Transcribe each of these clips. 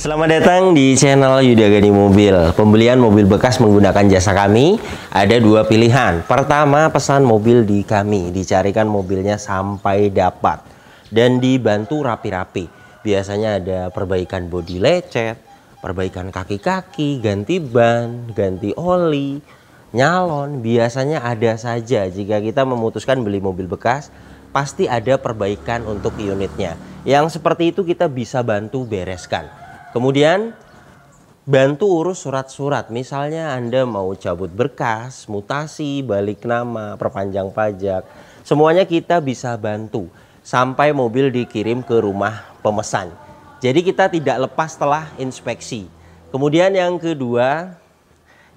Selamat datang di channel Yuda Gani Mobil. Pembelian mobil bekas menggunakan jasa kami ada dua pilihan. Pertama, pesan mobil di kami, dicarikan mobilnya sampai dapat dan dibantu rapi-rapi. Biasanya ada perbaikan bodi lecet, perbaikan kaki-kaki, ganti ban, ganti oli, nyalon. Biasanya ada saja. Jika kita memutuskan beli mobil bekas, pasti ada perbaikan untuk unitnya. Yang seperti itu kita bisa bantu bereskan. Kemudian bantu urus surat-surat. Misalnya Anda mau cabut berkas, mutasi, balik nama, perpanjang pajak. Semuanya kita bisa bantu sampai mobil dikirim ke rumah pemesan. Jadi kita tidak lepas setelah inspeksi. Kemudian yang kedua,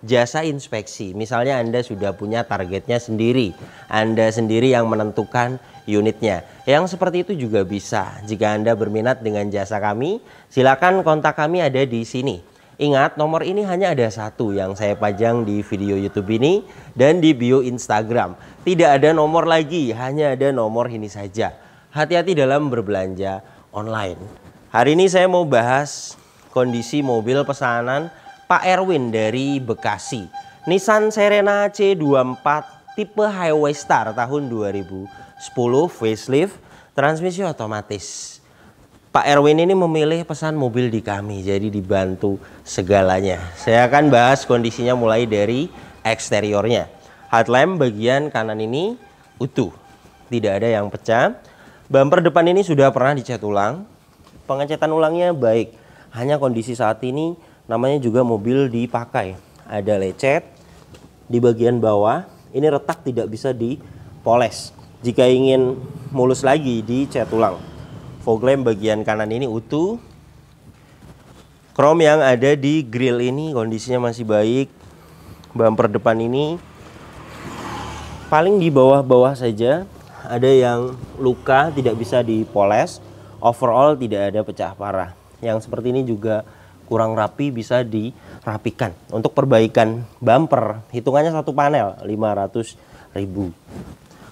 jasa inspeksi. Misalnya Anda sudah punya targetnya sendiri, Anda sendiri yang menentukan unitnya. Yang seperti itu juga bisa. Jika Anda berminat dengan jasa kami, silakan kontak kami ada di sini. Ingat, nomor ini hanya ada satu yang saya pajang di video YouTube ini dan di bio Instagram. Tidak ada nomor lagi, hanya ada nomor ini saja. Hati-hati dalam berbelanja online. Hari ini saya mau bahas kondisi mobil pesanan Pak Erwin dari Bekasi. Nissan Serena C24 tipe Highway Star tahun 2010, facelift, transmisi otomatis. Pak Erwin ini memilih pesan mobil di kami, jadi dibantu segalanya. Saya akan bahas kondisinya mulai dari eksteriornya. Headlamp bagian kanan ini utuh, tidak ada yang pecah. Bumper depan ini sudah pernah dicat ulang. Pengecatan ulangnya baik, hanya kondisi saat ini namanya juga mobil dipakai. Ada lecet di bagian bawah, ini retak tidak bisa dipoles. Jika ingin mulus lagi dicat ulang. Fog lamp bagian kanan ini utuh. Chrome yang ada di grill ini kondisinya masih baik. Bumper depan ini paling di bawah-bawah saja. Ada yang luka tidak bisa dipoles. Overall tidak ada pecah parah. Yang seperti ini juga kurang rapi, bisa dirapikan. Untuk perbaikan bumper, hitungannya satu panel 500.000.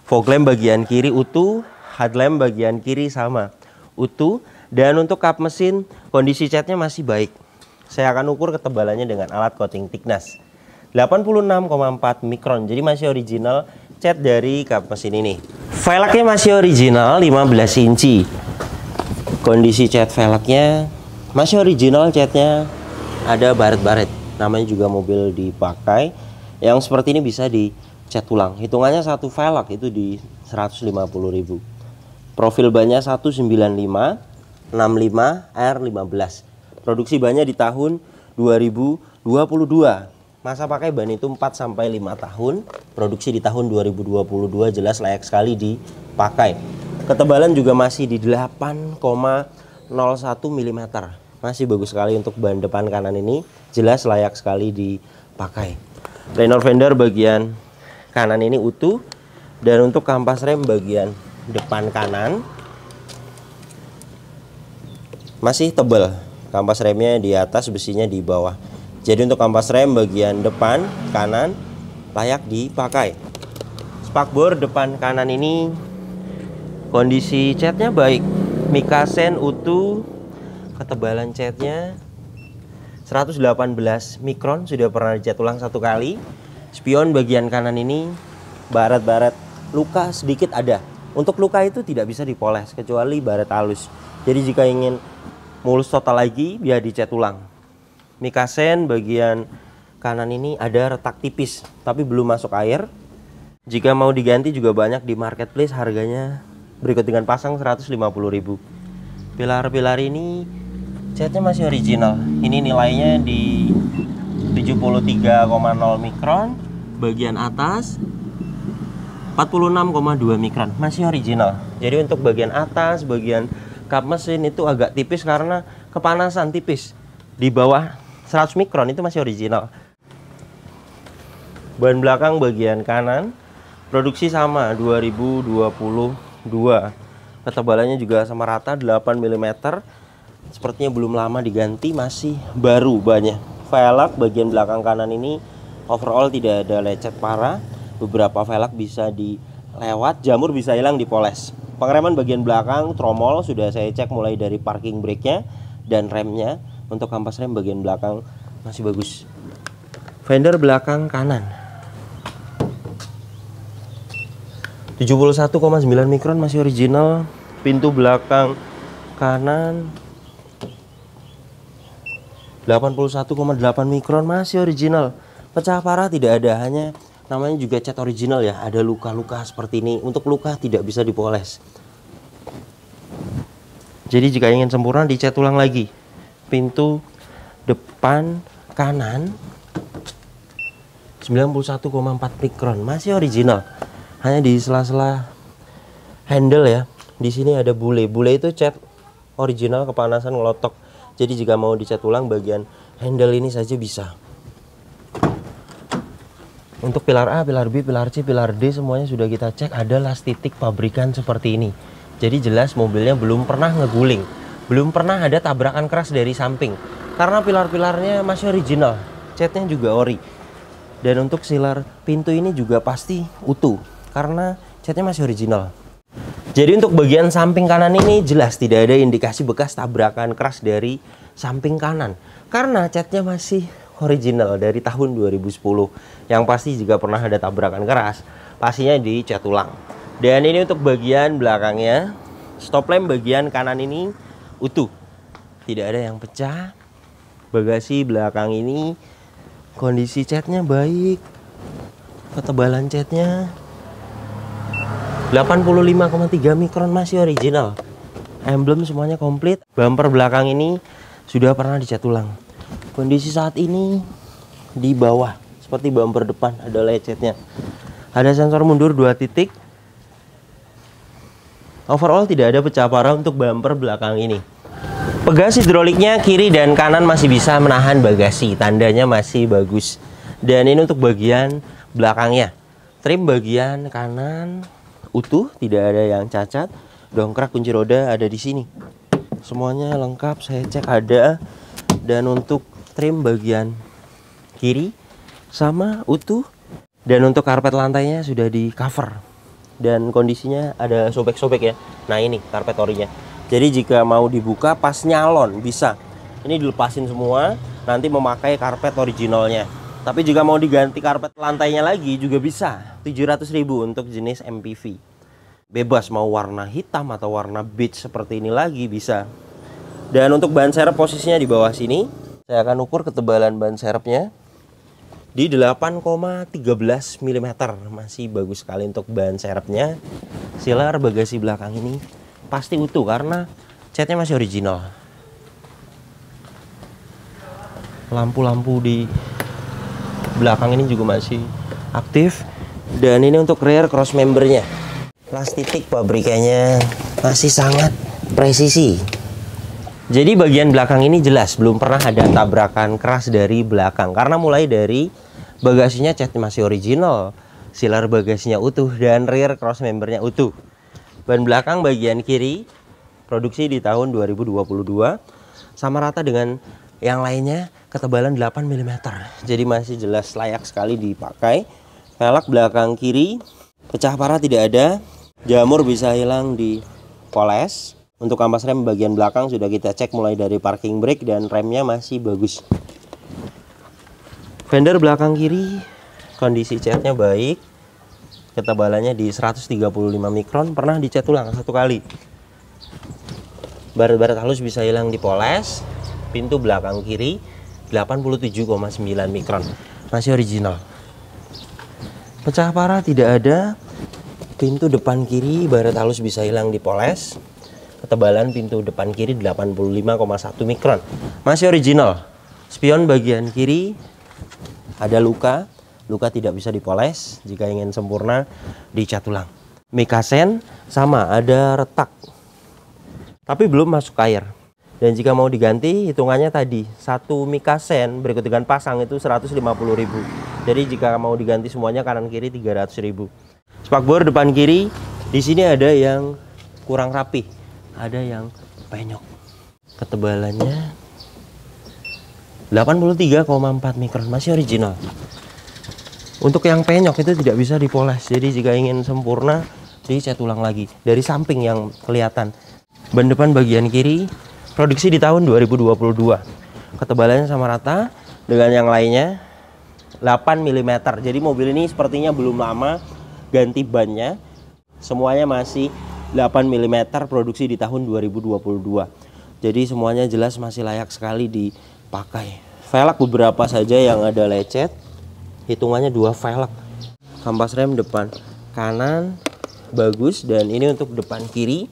Fog lamp bagian kiri utuh, headlamp bagian kiri sama utuh. Dan untuk kap mesin, kondisi catnya masih baik. Saya akan ukur ketebalannya dengan alat coating thickness 86,4 mikron, jadi masih original cat dari kap mesin ini. Velgnya masih original 15 inci. Kondisi cat velgnya masih original, catnya ada baret-baret, namanya juga mobil dipakai. Yang seperti ini bisa dicat ulang, hitungannya satu velg itu di 150.000. Profil bannya 195 65 R15. Produksi bannya di tahun 2022. Masa pakai ban itu 4-5 tahun. Produksi di tahun 2022, jelas layak sekali dipakai. Ketebalan juga masih di 8,01 mm. Masih bagus sekali untuk ban depan kanan ini, jelas layak sekali dipakai. Liner fender bagian kanan ini utuh. Dan untuk kampas rem bagian depan kanan masih tebal. Kampas remnya di atas, besinya di bawah. Jadi untuk kampas rem bagian depan kanan layak dipakai. Spakbor depan kanan ini kondisi catnya baik. Mikasen utuh. Ketebalan catnya 118 mikron, sudah pernah dicat ulang satu kali. Spion bagian kanan ini baret-baret, luka sedikit ada. Untuk luka itu tidak bisa dipoles kecuali baret halus. Jadi jika ingin mulus total lagi, biar dicat ulang. Mikasen bagian kanan ini ada retak tipis, tapi belum masuk air. Jika mau diganti juga banyak di marketplace, harganya berikut dengan pasang 150.000. Pilar-pilar ini catnya masih original. Ini nilainya di 73,0 mikron. Bagian atas 46,2 mikron, masih original. Jadi untuk bagian atas, bagian kap mesin itu agak tipis karena kepanasan tipis. Di bawah 100 mikron itu masih original. Ban belakang bagian kanan produksi sama 2022. Ketebalannya juga sama rata 8 mm. Sepertinya belum lama diganti, masih baru bannya. Velg bagian belakang kanan ini overall tidak ada lecet parah. Beberapa velg bisa dilewat, jamur bisa hilang dipoles. Pengereman bagian belakang tromol sudah saya cek mulai dari parking brake-nya dan remnya Untuk kampas rem bagian belakang masih bagus. Fender belakang kanan 71,9 mikron masih original. Pintu belakang kanan 81,8 mikron masih original. Pecah parah tidak ada, hanya namanya juga cat original ya. Ada luka-luka seperti ini. Untuk luka tidak bisa dipoles. Jadi jika ingin sempurna dicat ulang lagi. Pintu depan kanan 91,4 mikron masih original. Hanya di sela-sela handle ya. Di sini ada bule. Bule itu cat original, kepanasan, ngelotok. Jadi jika mau dicat ulang bagian handle ini saja bisa. Untuk pilar A, pilar B, pilar C, pilar D semuanya sudah kita cek, ada las titik pabrikan seperti ini. Jadi jelas mobilnya belum pernah ngeguling, belum pernah ada tabrakan keras dari samping. Karena pilar-pilarnya masih original, catnya juga ori. Dan untuk silar pintu ini juga pasti utuh karena catnya masih original. Jadi untuk bagian samping kanan ini jelas tidak ada indikasi bekas tabrakan keras dari samping kanan. Karena catnya masih original dari tahun 2010. Yang pasti jika pernah ada tabrakan keras, pastinya dicat ulang. Dan ini untuk bagian belakangnya, stop lamp bagian kanan ini utuh. Tidak ada yang pecah. Bagasi belakang ini kondisi catnya baik. Ketebalan catnya 85,3 mikron masih original. Emblem semuanya komplit. Bumper belakang ini sudah pernah dicat ulang. Kondisi saat ini di bawah seperti bumper depan ada lecetnya. Ada sensor mundur 2 titik. Overall tidak ada pecah parah untuk bumper belakang ini. Pegas hidroliknya kiri dan kanan masih bisa menahan bagasi, tandanya masih bagus. Dan ini untuk bagian belakangnya. Trim bagian kanan utuh, tidak ada yang cacat. Dongkrak kunci roda ada di sini. Semuanya lengkap, saya cek ada. Dan untuk trim bagian kiri sama utuh. Dan untuk karpet lantainya sudah di cover. Dan kondisinya ada sobek-sobek ya. Nah ini karpet orinya. Jadi jika mau dibuka pas nyalon bisa. Ini dilepasin semua, nanti memakai karpet originalnya. Tapi jika mau diganti karpet lantainya lagi juga bisa. 700.000 untuk jenis MPV. Bebas mau warna hitam atau warna beige seperti ini lagi bisa. Dan untuk ban serep posisinya di bawah sini. Saya akan ukur ketebalan ban serepnya di 8,13 mm. Masih bagus sekali untuk ban serepnya. Silar bagasi belakang ini pasti utuh karena catnya masih original. Lampu-lampu di belakang ini juga masih aktif. Dan ini untuk rear cross membernya. Las titik pabrikannya masih sangat presisi. Jadi bagian belakang ini jelas belum pernah ada tabrakan keras dari belakang. Karena mulai dari bagasinya catnya masih original, silar bagasinya utuh, dan rear cross membernya utuh. Ban belakang bagian kiri produksi di tahun 2022 sama rata dengan yang lainnya, ketebalan 8 mm. Jadi masih jelas layak sekali dipakai. Velg belakang kiri pecah parah tidak ada. Jamur bisa hilang dipoles. Untuk kampas rem bagian belakang sudah kita cek mulai dari parking brake dan remnya masih bagus. Fender belakang kiri kondisi catnya baik. Ketebalannya di 135 mikron, pernah dicat ulang 1 kali. Baret-baret halus bisa hilang dipoles. Pintu belakang kiri 87,9 mikron, masih original. Pecah parah tidak ada. Pintu depan kiri baret halus bisa hilang dipoles. Ketebalan pintu depan kiri 85,1 mikron, masih original. Spion bagian kiri ada luka. Luka tidak bisa dipoles, jika ingin sempurna dicat ulang. Mikasen sama ada retak, tapi belum masuk air. Dan jika mau diganti hitungannya tadi, satu mikasen berikut dengan pasang itu 150.000. Jadi jika mau diganti semuanya kanan kiri 300.000. Spakbor depan kiri di sini ada yang kurang rapi, ada yang penyok. Ketebalannya 83,4 mikron, masih original. Untuk yang penyok itu tidak bisa dipoles. Jadi jika ingin sempurna dicat ulang lagi. Dari samping yang kelihatan. Ban depan bagian kiri produksi di tahun 2022. ketebalannya sama rata dengan yang lainnya 8 mm. Jadi mobil ini sepertinya belum lama ganti bannya. Semuanya masih 8 mm, produksi di tahun 2022. Jadi semuanya jelas masih layak sekali dipakai. Velg beberapa saja yang ada lecet. Hitungannya 2 velg. Kampas rem depan kanan bagus, dan ini untuk depan kiri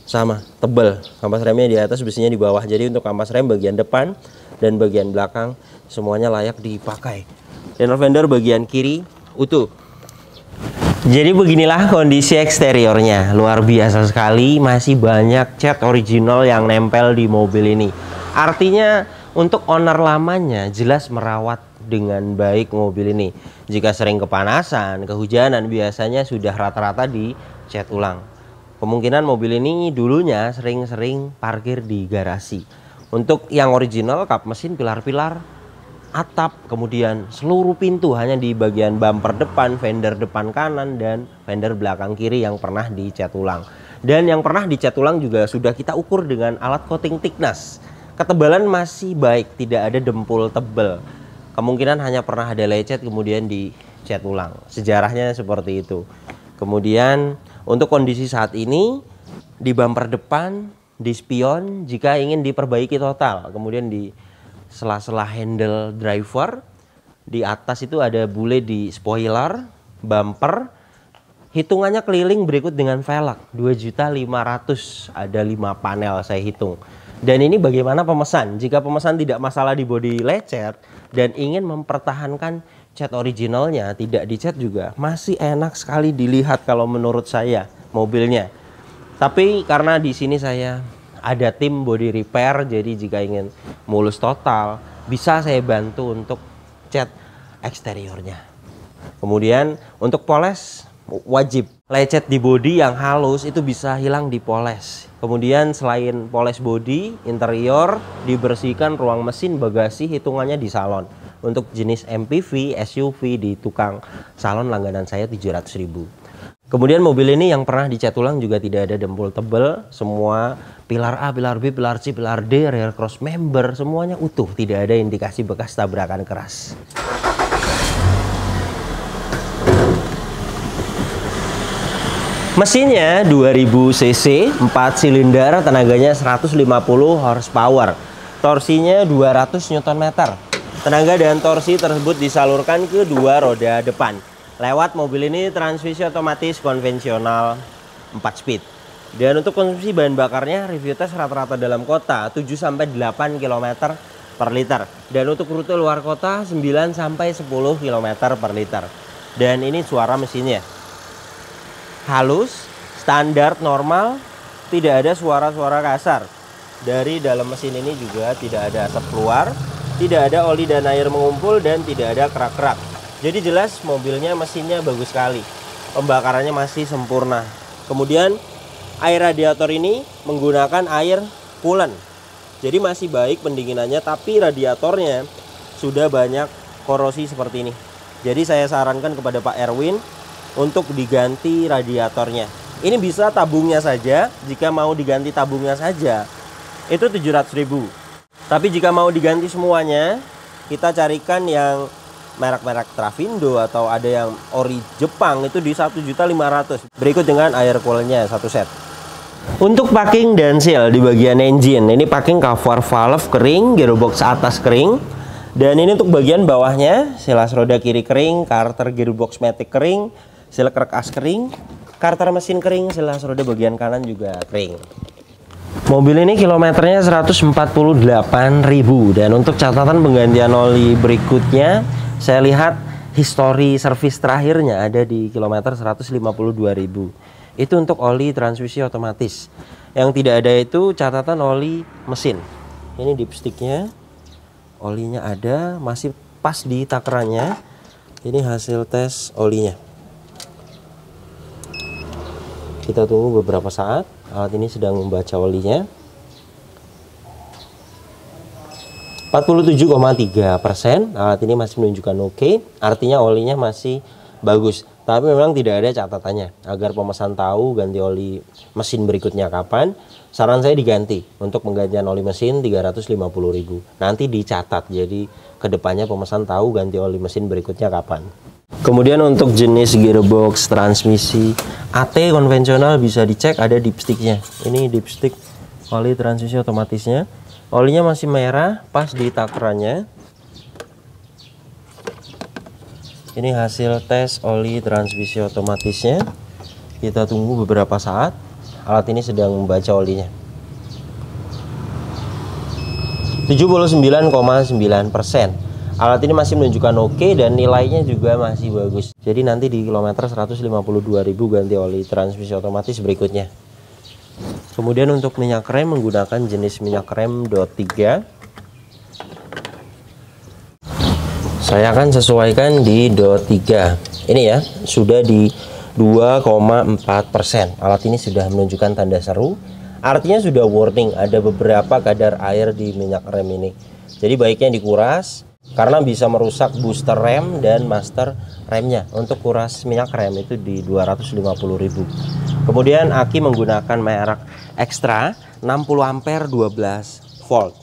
sama tebal. Kampas remnya di atas, besinya di bawah. Jadi untuk kampas rem bagian depan dan bagian belakang semuanya layak dipakai. Dan fender bagian kiri utuh. Jadi beginilah kondisi eksteriornya, luar biasa sekali, masih banyak cat original yang nempel di mobil ini. Artinya untuk owner lamanya jelas merawat dengan baik mobil ini. Jika sering kepanasan, kehujanan, biasanya sudah rata-rata dicat ulang. Kemungkinan mobil ini dulunya sering-sering parkir di garasi. Untuk yang original, kap mesin, pilar-pilar, atap, kemudian seluruh pintu hanya di bagian bumper depan, fender depan kanan, dan fender belakang kiri yang pernah dicat ulang. Dan yang pernah dicat ulang juga sudah kita ukur dengan alat coating thickness. Ketebalan masih baik, tidak ada dempul tebal. Kemungkinan hanya pernah ada lecet kemudian dicat ulang. Sejarahnya seperti itu. Kemudian untuk kondisi saat ini di bumper depan, di spion jika ingin diperbaiki total, kemudian di sela-sela handle driver, di atas itu ada bule di spoiler, bumper. Hitungannya keliling berikut dengan velg 2.500.000, ada 5 panel saya hitung. Dan ini bagaimana pemesan? Jika pemesan tidak masalah di bodi lecet dan ingin mempertahankan cat originalnya, tidak dicat juga, masih enak sekali dilihat kalau menurut saya mobilnya. Tapi karena di sini saya ada tim body repair, jadi jika ingin mulus total bisa saya bantu untuk cat eksteriornya. Kemudian untuk poles wajib, lecet di bodi yang halus itu bisa hilang dipoles. Kemudian selain poles bodi, interior dibersihkan, ruang mesin, bagasi, hitungannya di salon. Untuk jenis MPV, SUV di tukang salon langganan saya 700.000. Kemudian mobil ini yang pernah dicat ulang juga tidak ada dempul tebel, semua pilar A, pilar B, pilar C, pilar D, rear cross member semuanya utuh, tidak ada indikasi bekas tabrakan keras. Mesinnya 2000 cc, 4 silinder, tenaganya 150 horsepower, torsinya 200 Nm. Tenaga dan torsi tersebut disalurkan ke dua roda depan. Lewat mobil ini transmisi otomatis konvensional 4 speed. Dan untuk konsumsi bahan bakarnya review tes rata-rata dalam kota 7-8 km per liter. Dan untuk rute luar kota 9-10 km per liter. Dan ini suara mesinnya halus, standar, normal, tidak ada suara-suara kasar. Dari dalam mesin ini juga tidak ada asap keluar, tidak ada oli dan air mengumpul, dan tidak ada kerak-kerak. Jadi jelas mobilnya, mesinnya bagus sekali, pembakarannya masih sempurna. Kemudian air radiator ini menggunakan air coolant, jadi masih baik pendinginannya, tapi radiatornya sudah banyak korosi seperti ini. Jadi saya sarankan kepada Pak Erwin untuk diganti radiatornya. Ini bisa tabungnya saja, jika mau diganti tabungnya saja itu 700.000. Tapi jika mau diganti semuanya, kita carikan yang merek-merek Travindo atau ada yang ori Jepang itu di 1.500.000. Berikut dengan air coolnya satu set. Untuk packing dan seal di bagian engine, ini packing cover valve kering, gearbox atas kering. Dan ini untuk bagian bawahnya, selas roda kiri kering, karter gearbox matic kering, seal krek as kering, karter mesin kering, selas roda bagian kanan juga kering. Mobil ini kilometernya 148.000. Dan untuk catatan penggantian oli berikutnya, saya lihat histori servis terakhirnya ada di kilometer 152.000. Itu untuk oli transmisi otomatis. Yang tidak ada itu catatan oli mesin. Ini dipsticknya, olinya ada, masih pas di takarannya. Ini hasil tes olinya. Kita tunggu beberapa saat. Alat ini sedang membaca olinya. 47,3%. Alat ini masih menunjukkan oke. Artinya olinya masih bagus. Tapi memang tidak ada catatannya. Agar pemesan tahu ganti oli mesin berikutnya kapan, saran saya diganti. Untuk penggantian oli mesin 350.000. Nanti dicatat, jadi kedepannya pemesan tahu ganti oli mesin berikutnya kapan. Kemudian untuk jenis gearbox, transmisi AT konvensional bisa dicek, ada dipsticknya. Ini dipstick oli transmisi otomatisnya. Olinya masih merah pas di takarannya. Ini hasil tes oli transmisi otomatisnya. Kita tunggu beberapa saat. Alat ini sedang membaca olinya. 79,9%. Alat ini masih menunjukkan oke dan nilainya juga masih bagus. Jadi nanti di kilometer 152.000 ganti oli transmisi otomatis berikutnya. Kemudian untuk minyak rem menggunakan jenis minyak rem DOT 3. Saya akan sesuaikan di DOT 3. Ini ya, sudah di 2,4%. Alat ini sudah menunjukkan tanda seru. Artinya sudah warning, ada beberapa kadar air di minyak rem ini. Jadi baiknya dikuras karena bisa merusak booster rem dan master remnya. Untuk kuras minyak rem itu di 250.000. Kemudian aki menggunakan merek Extra 60 ampere 12 volt.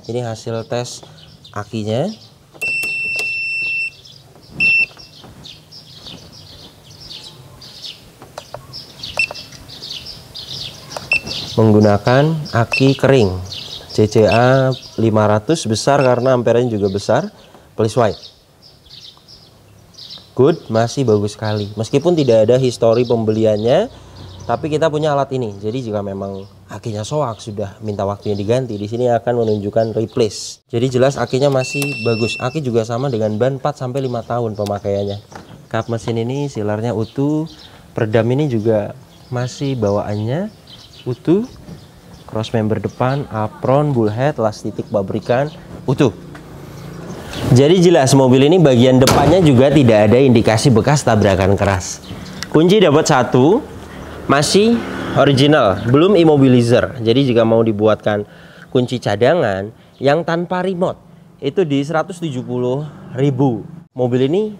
Ini hasil tes akinya. Menggunakan aki kering CCA 500 besar karena amperanya juga besar, please white. Good, masih bagus sekali. Meskipun tidak ada histori pembeliannya, tapi kita punya alat ini. Jadi jika memang akinya soak, sudah minta waktunya diganti, di sini akan menunjukkan replace. Jadi jelas akinya masih bagus. Aki juga sama dengan ban 4 sampai 5 tahun pemakaiannya. Kap mesin ini silarnya utuh. Peredam ini juga masih bawaannya utuh. Cross member depan, apron, bullhead, las titik pabrikan utuh. Jadi jelas mobil ini bagian depannya juga tidak ada indikasi bekas tabrakan keras. Kunci dapat 1, masih original, belum immobilizer. Jadi jika mau dibuatkan kunci cadangan yang tanpa remote itu di 170.000. Mobil ini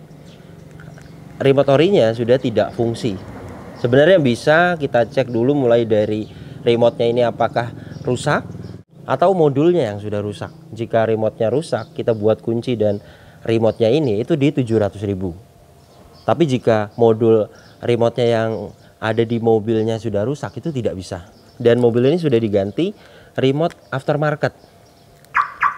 remote orinya sudah tidak fungsi. Sebenarnya bisa kita cek dulu mulai dari remote-nya ini apakah rusak atau modulnya yang sudah rusak. Jika remote-nya rusak, kita buat kunci dan remote-nya ini itu di 700.000. Tapi jika modul remote-nya yang ada di mobilnya sudah rusak, itu tidak bisa. Dan mobil ini sudah diganti remote aftermarket,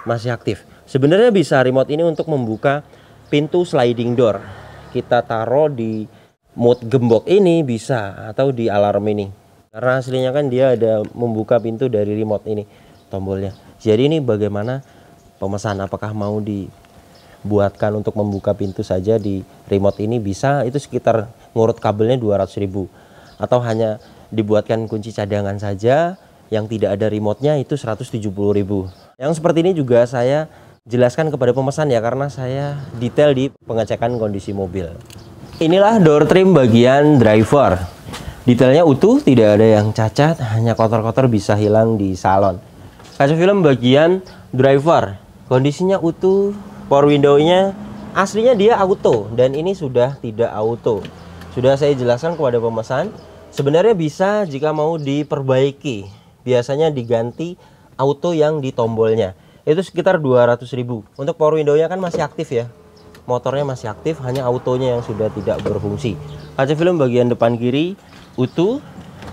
masih aktif. Sebenarnya bisa remote ini untuk membuka pintu sliding door. Kita taruh di mode gembok ini bisa, atau di alarm ini. Karena aslinya kan dia ada membuka pintu dari remote ini, tombolnya. Jadi ini bagaimana pemesan, apakah mau dibuatkan untuk membuka pintu saja di remote ini bisa, itu sekitar ngurut kabelnya 200.000. Atau hanya dibuatkan kunci cadangan saja yang tidak ada remote-nya itu 170.000. Yang seperti ini juga saya jelaskan kepada pemesan ya, karena saya detail di pengecekan kondisi mobil. Inilah door trim bagian driver. Detailnya utuh, tidak ada yang cacat, hanya kotor-kotor bisa hilang di salon. Kaca film bagian driver, kondisinya utuh. Power window-nya aslinya dia auto dan ini sudah tidak auto. Sudah saya jelaskan kepada pemesan, sebenarnya bisa jika mau diperbaiki. Biasanya diganti auto yang di tombolnya. Itu sekitar 200.000. Untuk power window-nya kan masih aktif ya. Motornya masih aktif, hanya autonya yang sudah tidak berfungsi. Kaca film bagian depan kiri utuh,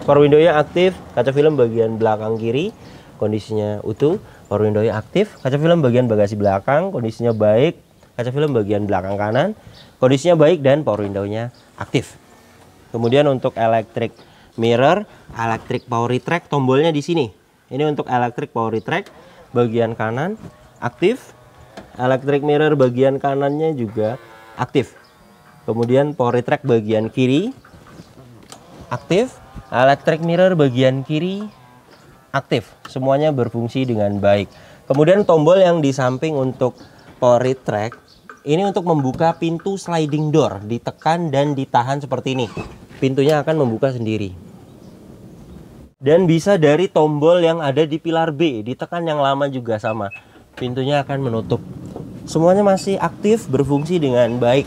power window-nya aktif. Kaca film bagian belakang kiri kondisinya utuh, power window-nya aktif. Kaca film bagian bagasi belakang kondisinya baik. Kaca film bagian belakang kanan kondisinya baik dan power window-nya aktif. Kemudian untuk electric mirror, electric power retract, tombolnya di sini. Ini untuk electric power retract bagian kanan aktif. Electric mirror bagian kanannya juga aktif. Kemudian power retract bagian kiri aktif, electric mirror bagian kiri aktif, semuanya berfungsi dengan baik. Kemudian tombol yang di samping untuk power retract ini untuk membuka pintu sliding door, ditekan dan ditahan seperti ini, pintunya akan membuka sendiri. Dan bisa dari tombol yang ada di pilar B, ditekan yang lama juga sama, pintunya akan menutup. Semuanya masih aktif, berfungsi dengan baik.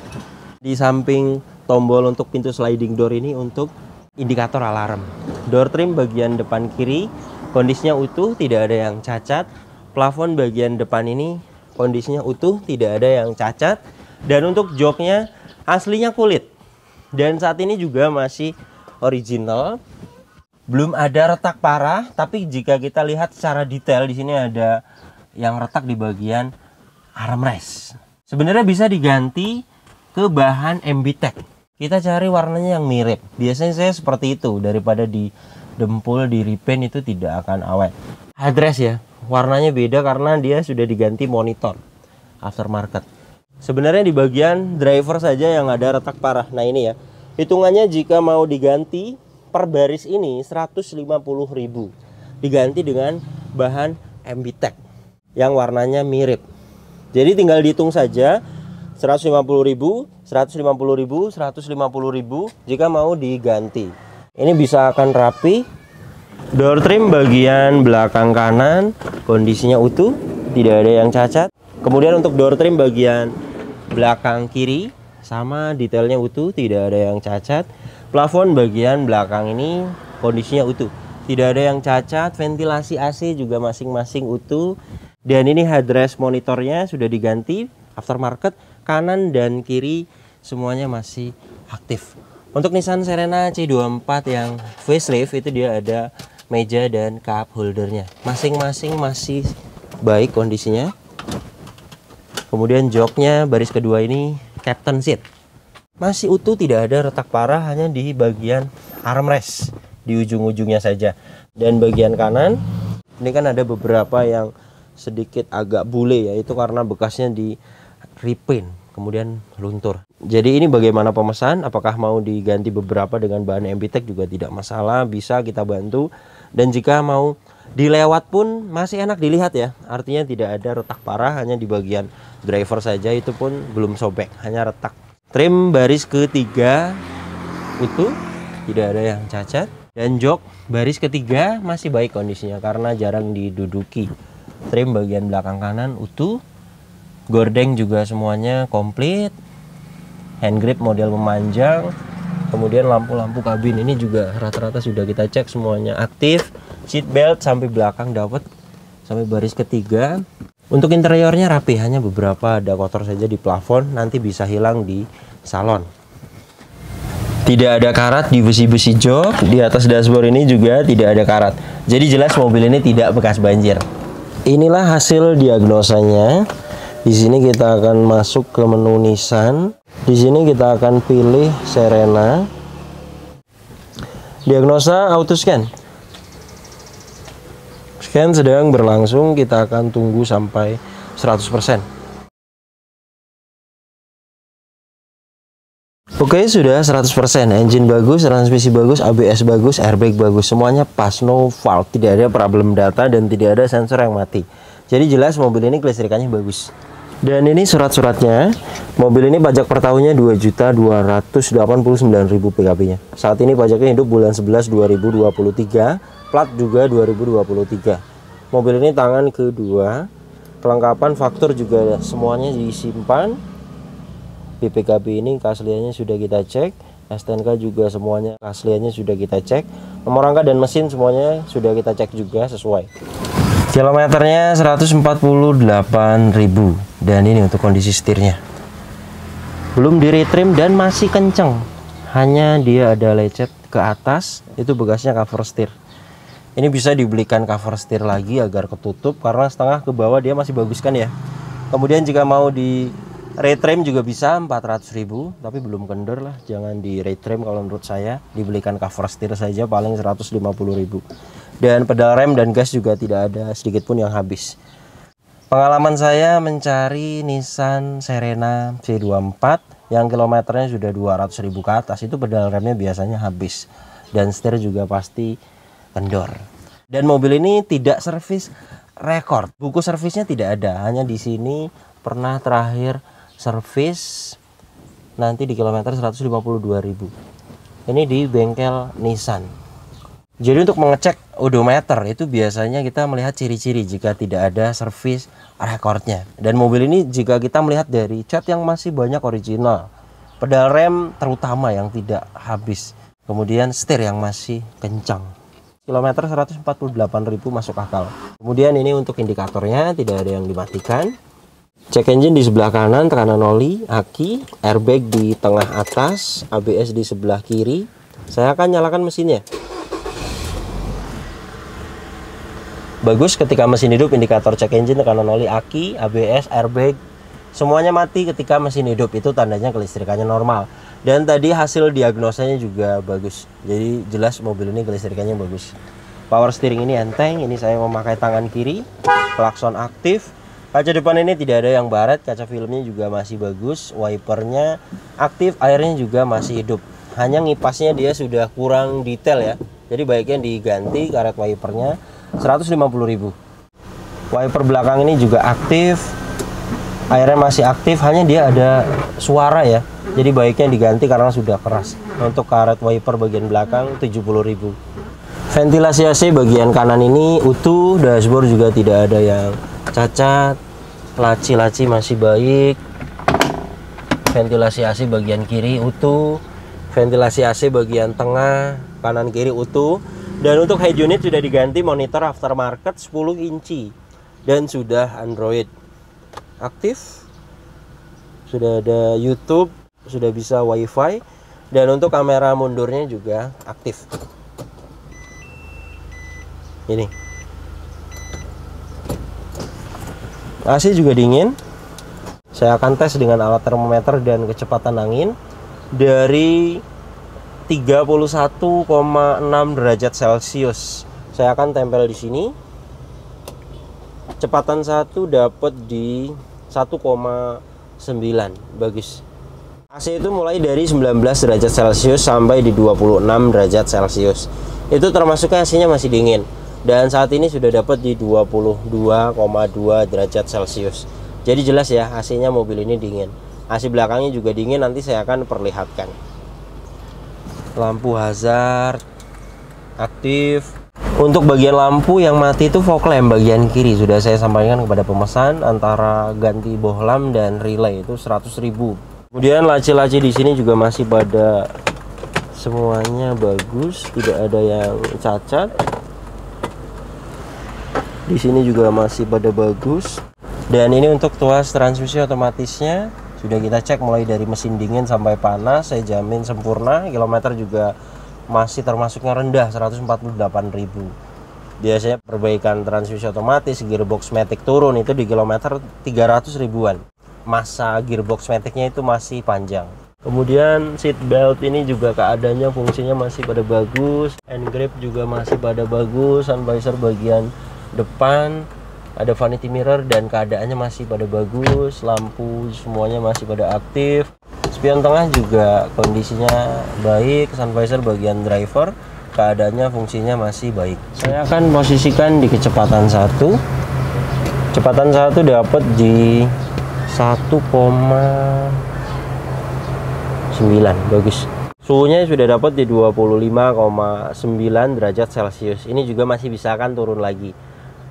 Di samping tombol untuk pintu sliding door ini untuk indikator alarm. Door trim bagian depan kiri kondisinya utuh, tidak ada yang cacat. Plafon bagian depan ini kondisinya utuh, tidak ada yang cacat. Dan untuk joknya aslinya kulit. Dan saat ini juga masih original. Belum ada retak parah, tapi jika kita lihat secara detail di sini ada yang retak di bagian armrest. Sebenarnya bisa diganti ke bahan MBTEC. Kita cari warnanya yang mirip. Biasanya saya seperti itu, daripada di dempul, di repaint itu tidak akan awet. Headrest ya, warnanya beda karena dia sudah diganti monitor aftermarket. Sebenarnya di bagian driver saja yang ada retak parah. Nah ini ya, hitungannya jika mau diganti per baris ini 150.000, diganti dengan bahan MBTEC yang warnanya mirip. Jadi tinggal dihitung saja 150.000, 150.000, 150.000 jika mau diganti. Ini bisa akan rapi. Door trim bagian belakang kanan kondisinya utuh, tidak ada yang cacat. Kemudian untuk door trim bagian belakang kiri sama, detailnya utuh, tidak ada yang cacat. Plafon bagian belakang ini kondisinya utuh, tidak ada yang cacat. Ventilasi AC juga masing-masing utuh. Dan ini headrest monitornya sudah diganti aftermarket. Kanan dan kiri semuanya masih aktif. Untuk Nissan Serena C24 yang facelift itu dia ada meja dan cup holdernya, masing-masing masih baik kondisinya. Kemudian joknya baris kedua ini captain seat masih utuh, tidak ada retak parah, hanya di bagian armrest di ujung-ujungnya saja. Dan bagian kanan ini kan ada beberapa yang sedikit agak bule ya, itu karena bekasnya di repaint kemudian luntur. Jadi ini bagaimana pemesan, apakah mau diganti beberapa dengan bahan MBTEC juga tidak masalah, bisa kita bantu. Dan jika mau dilewat pun masih enak dilihat ya, artinya tidak ada retak parah, hanya di bagian driver saja, itu pun belum sobek, hanya retak. Trim baris ketiga utuh, tidak ada yang cacat. Dan jok baris ketiga masih baik kondisinya karena jarang diduduki. Trim bagian belakang kanan utuh. Gordeng juga semuanya komplit. Hand grip model memanjang. Kemudian lampu-lampu kabin ini juga rata-rata sudah kita cek semuanya aktif. Seat belt sampai belakang dapat, sampai baris ketiga. Untuk interiornya rapi, hanya beberapa ada kotor saja di plafon, nanti bisa hilang di salon. Tidak ada karat di besi-besi jok, di atas dashboard ini juga tidak ada karat. Jadi jelas mobil ini tidak bekas banjir. Inilah hasil diagnosanya. Di sini kita akan masuk ke menu Nissan. Di sini kita akan pilih Serena. Diagnosa auto scan. Scan sedang berlangsung, kita akan tunggu sampai 100%. Oke, sudah 100%. Engine bagus, transmisi bagus, ABS bagus, airbag bagus, semuanya pas, no fault, tidak ada problem data dan tidak ada sensor yang mati. Jadi jelas mobil ini kelistrikannya bagus. Dan ini surat-suratnya. Mobil ini pajak per tahunnya 2.289.000 PKP-nya. Saat ini pajaknya hidup bulan 11 2023. Plat juga 2023. Mobil ini tangan kedua. Kelengkapan faktur juga semuanya disimpan. BPKB ini keasliannya sudah kita cek. STNK juga semuanya keasliannya sudah kita cek. Nomor rangka dan mesin semuanya sudah kita cek juga sesuai. Kilometernya 148.000. Dan ini untuk kondisi setirnya. Belum di retrim dan masih kenceng. Hanya dia ada lecet ke atas. Itu bekasnya cover setir. Ini bisa dibelikan cover setir lagi agar ketutup, karena setengah ke bawah dia masih bagus kan ya. Kemudian jika mau di retrim juga bisa 400.000, tapi belum kendor lah, jangan di retrim kalau menurut saya. Dibelikan cover setir saja paling 150.000. Dan pedal rem dan gas juga tidak ada sedikit pun yang habis. Pengalaman saya mencari Nissan Serena C24 yang kilometernya sudah 200.000 ke atas, itu pedal remnya biasanya habis dan setir juga pasti kendor. Dan mobil ini tidak servis rekor, buku servisnya tidak ada, hanya di sini pernah terakhir servis nanti di kilometer 152.000. Ini di bengkel Nissan. Jadi untuk mengecek odometer itu biasanya kita melihat ciri-ciri jika tidak ada servis rekornya. Dan mobil ini jika kita melihat dari cat yang masih banyak original, Pedal rem terutama yang tidak habis. Kemudian setir yang masih kencang. Kilometer 148.000 masuk akal. Kemudian ini untuk indikatornya tidak ada yang dimatikan. Cek engine di sebelah kanan, tekanan oli, aki, airbag di tengah atas, ABS di sebelah kiri. Saya akan nyalakan mesinnya. Bagus ketika mesin hidup, indikator cek engine, tekanan oli, aki, ABS, airbag semuanya mati ketika mesin hidup. Itu tandanya kelistrikannya normal. Dan tadi hasil diagnosanya juga bagus. Jadi jelas mobil ini kelistrikannya bagus. Power steering ini enteng. Ini saya memakai tangan kiri. Klakson aktif. Kaca depan ini tidak ada yang baret. Kaca filmnya juga masih bagus. Wipernya aktif. Airnya juga masih hidup. Hanya ngipasnya dia sudah kurang detail ya. Jadi baiknya diganti karet wipernya. 150.000. Wiper belakang ini juga aktif. Airnya masih aktif. Hanya dia ada suara ya. Jadi baiknya diganti karena sudah keras. Untuk karet wiper bagian belakang 70.000. Ventilasi AC bagian kanan ini utuh. Dashboard juga tidak ada yang cacat. Laci-laci masih baik. Ventilasi AC bagian kiri utuh. Ventilasi AC bagian tengah kanan kiri utuh. Dan untuk head unit sudah diganti monitor aftermarket 10 inci. Dan sudah Android aktif. Sudah ada YouTube. Sudah bisa WiFi. Dan untuk kamera mundurnya juga aktif. Ini AC juga dingin. Saya akan tes dengan alat termometer dan kecepatan angin. Dari 31,6 derajat Celcius. Saya akan tempel di sini. Kecepatan 1 dapat di 1,9. Bagus. AC itu mulai dari 19 derajat Celcius sampai di 26 derajat Celcius. Itu termasuknya AC-nya masih dingin. Dan saat ini sudah dapat di 22,2 derajat Celcius. Jadi jelas ya AC-nya mobil ini dingin. AC belakangnya juga dingin, nanti saya akan perlihatkan. Lampu hazard aktif. Untuk bagian lampu yang mati itu fog lamp bagian kiri. Sudah saya sampaikan kepada pemesan, antara ganti bohlam dan relay itu 100.000. Kemudian laci-laci di sini juga masih pada semuanya bagus, tidak ada yang cacat. Di sini juga masih pada bagus. Dan ini untuk tuas transmisi otomatisnya sudah kita cek mulai dari mesin dingin sampai panas, saya jamin sempurna. Kilometer juga masih termasuknya rendah, 148.000. Biasanya perbaikan transmisi otomatis, gearbox matic turun itu di kilometer 300 ribuan. Masa gearbox maticnya itu masih panjang. Kemudian seat belt ini juga keadaannya fungsinya masih pada bagus. Hand grip juga masih pada bagus. Sun visor bagian depan, ada vanity mirror dan keadaannya masih pada bagus. Lampu semuanya masih pada aktif. Spion tengah juga kondisinya baik. Sun visor bagian driver keadaannya fungsinya masih baik. Saya akan posisikan di kecepatan 1. Kecepatan 1 dapat di 1,9. Bagus. Suhunya sudah dapat di 25,9 derajat Celcius. Ini juga masih bisa kan turun lagi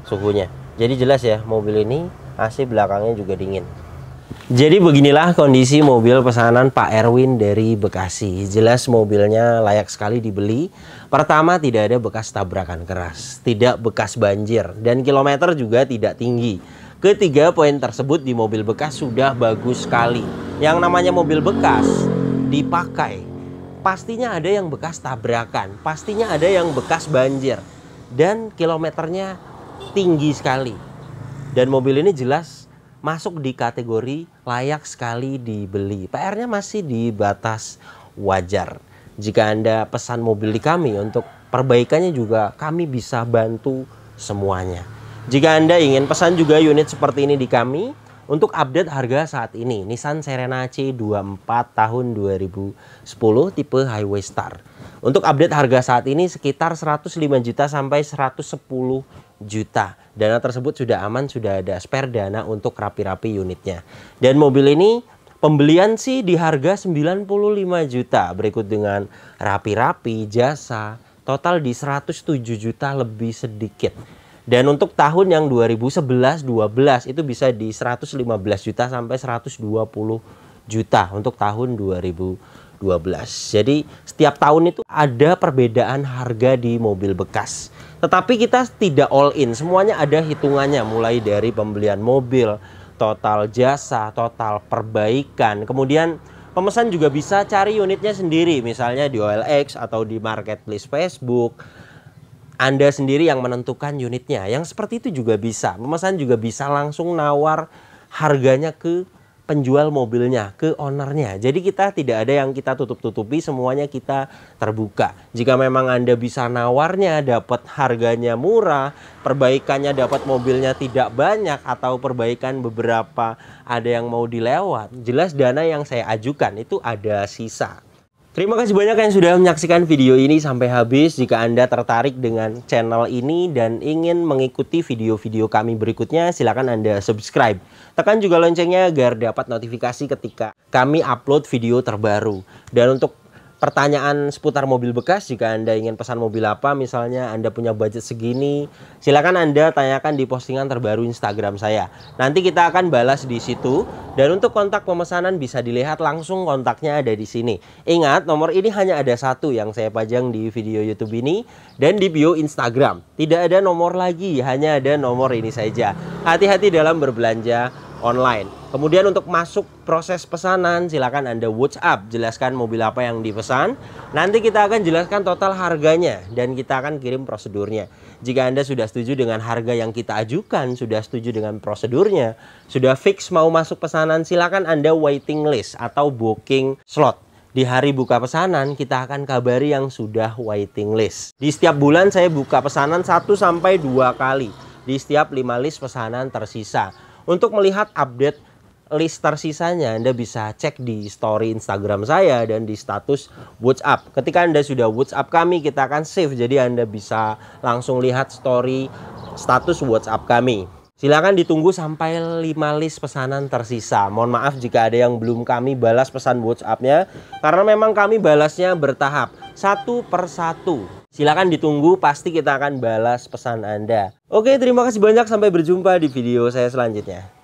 suhunya. Jadi jelas ya, mobil ini AC belakangnya juga dingin. Jadi beginilah kondisi mobil pesanan Pak Erwin dari Bekasi. Jelas mobilnya layak sekali dibeli. Pertama, tidak ada bekas tabrakan keras, tidak bekas banjir, dan kilometer juga tidak tinggi. Ketiga poin tersebut di mobil bekas sudah bagus sekali. Yang namanya mobil bekas dipakai, pastinya ada yang bekas tabrakan, pastinya ada yang bekas banjir, dan kilometernya tinggi sekali. Dan mobil ini jelas masuk di kategori layak sekali dibeli. PR-nya masih di batas wajar. Jika Anda pesan mobil di kami, untuk perbaikannya juga kami bisa bantu semuanya. Jika Anda ingin pesan juga unit seperti ini di kami, untuk update harga saat ini, Nissan Serena C24 tahun 2010 tipe Highway Star. Untuk update harga saat ini sekitar 105 juta sampai 110 juta. Dana tersebut sudah aman, sudah ada spare dana untuk rapi-rapi unitnya. Dan mobil ini pembelian sih di harga 95 juta. Berikut dengan rapi-rapi, jasa, total di 107 juta lebih sedikit. Dan untuk tahun yang 2011-12 itu bisa di 115 juta sampai 120 juta untuk tahun 2012. Jadi setiap tahun itu ada perbedaan harga di mobil bekas. Tetapi kita tidak all in, semuanya ada hitungannya, mulai dari pembelian mobil, total jasa, total perbaikan. Kemudian pemesan juga bisa cari unitnya sendiri, misalnya di OLX atau di marketplace Facebook. Anda sendiri yang menentukan unitnya. Yang seperti itu juga bisa. Pemesan juga bisa langsung nawar harganya ke penjual mobilnya, ke ownernya. Jadi kita tidak ada yang kita tutup-tutupi, semuanya kita terbuka. Jika memang Anda bisa nawarnya, dapat harganya murah, perbaikannya dapat mobilnya tidak banyak, atau perbaikan beberapa ada yang mau dilewat, jelas dana yang saya ajukan itu ada sisa. Terima kasih banyak yang sudah menyaksikan video ini sampai habis. Jika Anda tertarik dengan channel ini dan ingin mengikuti video-video kami berikutnya, silakan Anda subscribe. Tekan juga loncengnya agar dapat notifikasi ketika kami upload video terbaru. Dan untuk pertanyaan seputar mobil bekas, jika Anda ingin pesan mobil apa, misalnya Anda punya budget segini, silakan Anda tanyakan di postingan terbaru Instagram saya. Nanti kita akan balas di situ. Dan untuk kontak pemesanan bisa dilihat langsung, kontaknya ada di sini. Ingat, nomor ini hanya ada satu yang saya pajang di video YouTube ini dan di bio Instagram. Tidak ada nomor lagi, hanya ada nomor ini saja. Hati-hati dalam berbelanja online. Kemudian untuk masuk proses pesanan, silakan Anda WhatsApp, jelaskan mobil apa yang dipesan. Nanti kita akan jelaskan total harganya dan kita akan kirim prosedurnya. Jika Anda sudah setuju dengan harga yang kita ajukan, sudah setuju dengan prosedurnya, sudah fix mau masuk pesanan, silakan Anda waiting list atau booking slot. Di hari buka pesanan, kita akan kabari yang sudah waiting list. Di setiap bulan saya buka pesanan 1-2 kali. Di setiap 5 list pesanan tersisa. Untuk melihat update list tersisanya, Anda bisa cek di story Instagram saya dan di status WhatsApp. Ketika Anda sudah WhatsApp kami, kita akan save. Jadi Anda bisa langsung lihat story status WhatsApp kami. Silakan ditunggu sampai 5 list pesanan tersisa. Mohon maaf jika ada yang belum kami balas pesan WhatsApp-nya, karena memang kami balasnya bertahap, satu per satu. Silakan ditunggu, pasti kita akan balas pesan Anda. Oke, terima kasih banyak. Sampai berjumpa di video saya selanjutnya.